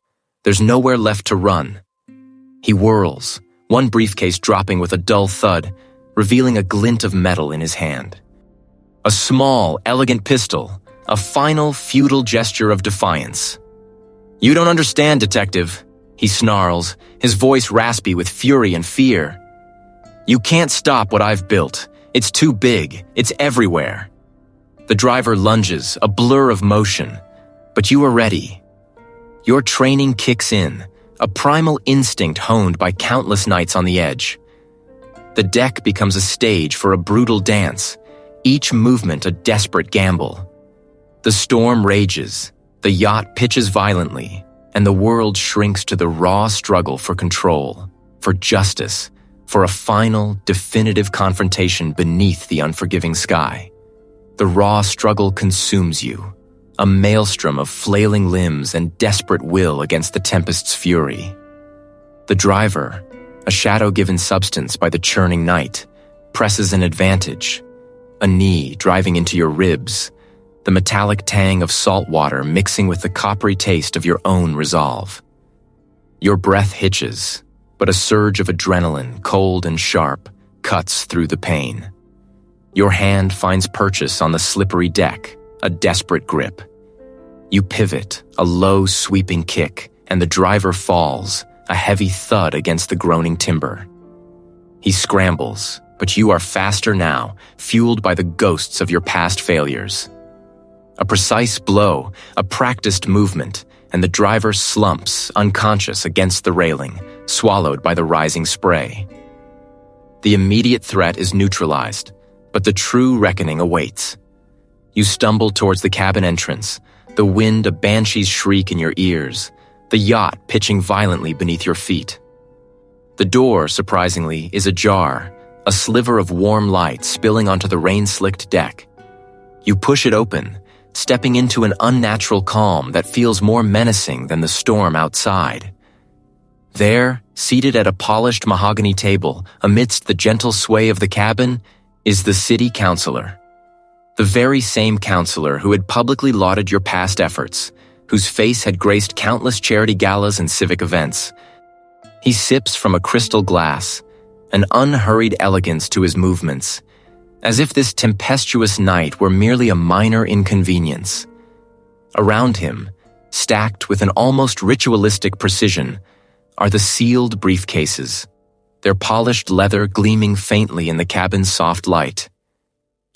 There's nowhere left to run. He whirls, one briefcase dropping with a dull thud, revealing a glint of metal in his hand. A small, elegant pistol, a final, futile gesture of defiance. "You don't understand, Detective," he snarls, his voice raspy with fury and fear. "You can't stop what I've built. It's too big. It's everywhere." The driver lunges, a blur of motion, but you are ready. Your training kicks in, a primal instinct honed by countless nights on the edge. The deck becomes a stage for a brutal dance, each movement a desperate gamble. The storm rages, the yacht pitches violently, and the world shrinks to the raw struggle for control, for justice, for a final, definitive confrontation beneath the unforgiving sky. The raw struggle consumes you, a maelstrom of flailing limbs and desperate will against the tempest's fury. The driver, a shadow given substance by the churning night, presses an advantage, a knee driving into your ribs, the metallic tang of salt water mixing with the coppery taste of your own resolve. Your breath hitches, but a surge of adrenaline, cold and sharp, cuts through the pain. Your hand finds purchase on the slippery deck, a desperate grip. You pivot, a low, sweeping kick, and the driver falls, a heavy thud against the groaning timber. He scrambles, but you are faster now, fueled by the ghosts of your past failures. A precise blow, a practiced movement, and the driver slumps, unconscious against the railing, swallowed by the rising spray. The immediate threat is neutralized, but the true reckoning awaits. You stumble towards the cabin entrance, the wind a banshee's shriek in your ears, the yacht pitching violently beneath your feet. The door, surprisingly, is ajar, a sliver of warm light spilling onto the rain-slicked deck. You push it open, stepping into an unnatural calm that feels more menacing than the storm outside. There, seated at a polished mahogany table, amidst the gentle sway of the cabin, is the city councilor. The very same councilor who had publicly lauded your past efforts, whose face had graced countless charity galas and civic events. He sips from a crystal glass, an unhurried elegance to his movements, as if this tempestuous night were merely a minor inconvenience. Around him, stacked with an almost ritualistic precision, are the sealed briefcases, their polished leather gleaming faintly in the cabin's soft light.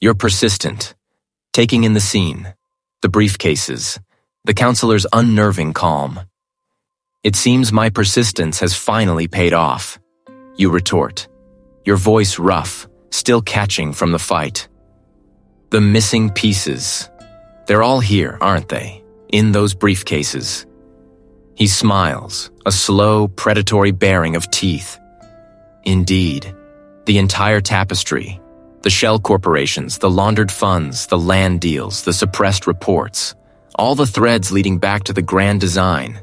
You're persistent, taking in the scene, the briefcases, the counselor's unnerving calm. It seems my persistence has finally paid off, you retort, your voice rough, still catching from the fight. The missing pieces. They're all here, aren't they? In those briefcases. He smiles, a slow, predatory baring of teeth. Indeed, the entire tapestry, the shell corporations, the laundered funds, the land deals, the suppressed reports, all the threads leading back to the grand design.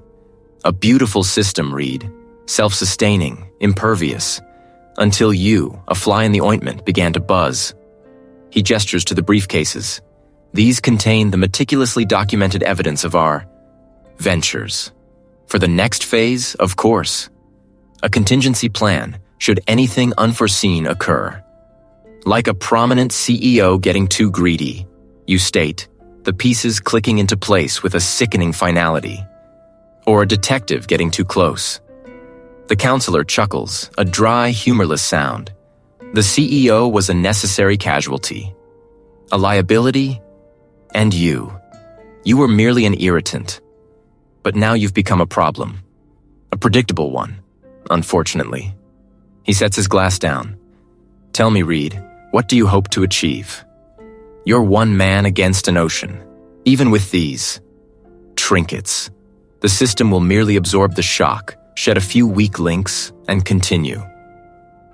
A beautiful system, Reid, self-sustaining, impervious, until you, a fly in the ointment, began to buzz. He gestures to the briefcases. These contain the meticulously documented evidence of our ventures. For the next phase, of course. A contingency plan, should anything unforeseen occur. Like a prominent CEO getting too greedy, you state, the pieces clicking into place with a sickening finality. Or a detective getting too close. The counselor chuckles, a dry, humorless sound. The CEO was a necessary casualty. A liability? And you. You were merely an irritant. But now you've become a problem. A predictable one, unfortunately. He sets his glass down. Tell me, Reid, what do you hope to achieve? You're one man against an ocean. Even with these trinkets, the system will merely absorb the shock, shed a few weak links, and continue.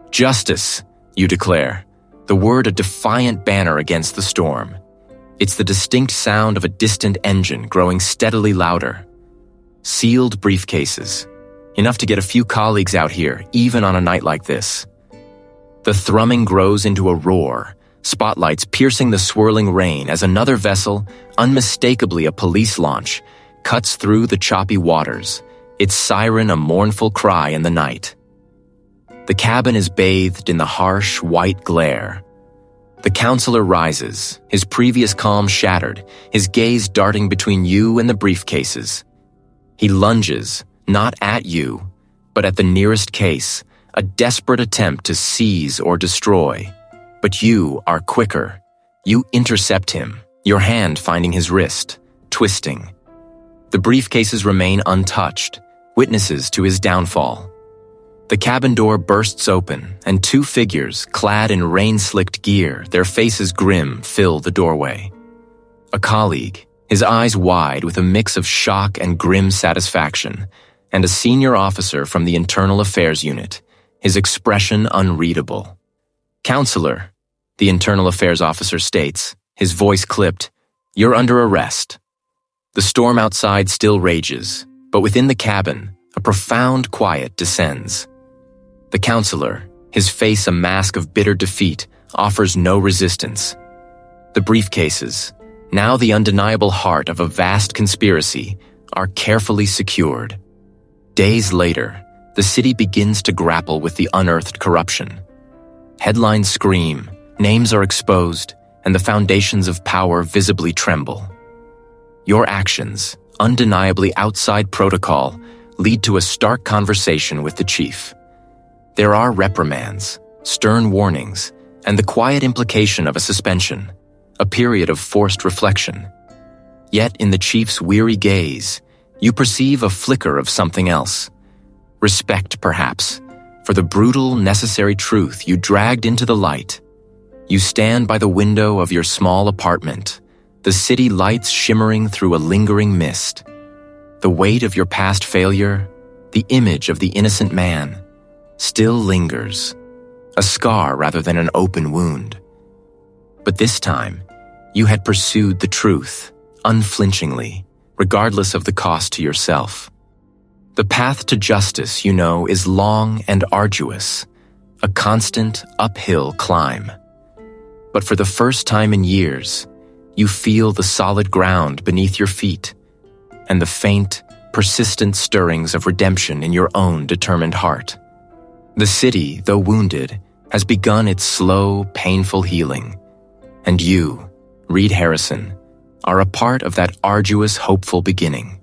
Justice, you declare, the word a defiant banner against the storm. It's the distinct sound of a distant engine growing steadily louder. Sealed briefcases, enough to get a few colleagues out here, even on a night like this. The thrumming grows into a roar, spotlights piercing the swirling rain as another vessel, unmistakably a police launch, cuts through the choppy waters, its siren a mournful cry in the night. The cabin is bathed in the harsh, white glare. The counselor rises, his previous calm shattered, his gaze darting between you and the briefcases. He lunges, not at you, but at the nearest case, a desperate attempt to seize or destroy. But you are quicker. You intercept him, your hand finding his wrist, twisting. The briefcases remain untouched, witnesses to his downfall. The cabin door bursts open, and two figures, clad in rain-slicked gear, their faces grim, fill the doorway. A colleague, his eyes wide with a mix of shock and grim satisfaction, and a senior officer from the Internal Affairs Unit, his expression unreadable. Counselor, the Internal Affairs officer states, his voice clipped, you're under arrest. The storm outside still rages, but within the cabin, a profound quiet descends. The counselor, his face a mask of bitter defeat, offers no resistance. The briefcases, now the undeniable heart of a vast conspiracy, are carefully secured. Days later, the city begins to grapple with the unearthed corruption. Headlines scream, names are exposed, and the foundations of power visibly tremble. Your actions, undeniably outside protocol, lead to a stark conversation with the chief. There are reprimands, stern warnings, and the quiet implication of a suspension, a period of forced reflection. Yet in the chief's weary gaze, you perceive a flicker of something else. Respect, perhaps, for the brutal, necessary truth you dragged into the light. You stand by the window of your small apartment, the city lights shimmering through a lingering mist. The weight of your past failure, the image of the innocent man, still lingers, a scar rather than an open wound. But this time, you had pursued the truth, unflinchingly, regardless of the cost to yourself. The path to justice, you know, is long and arduous, a constant uphill climb. But for the first time in years, you feel the solid ground beneath your feet and the faint, persistent stirrings of redemption in your own determined heart. The city, though wounded, has begun its slow, painful healing, and you, Reid Harrison, are a part of that arduous, hopeful beginning.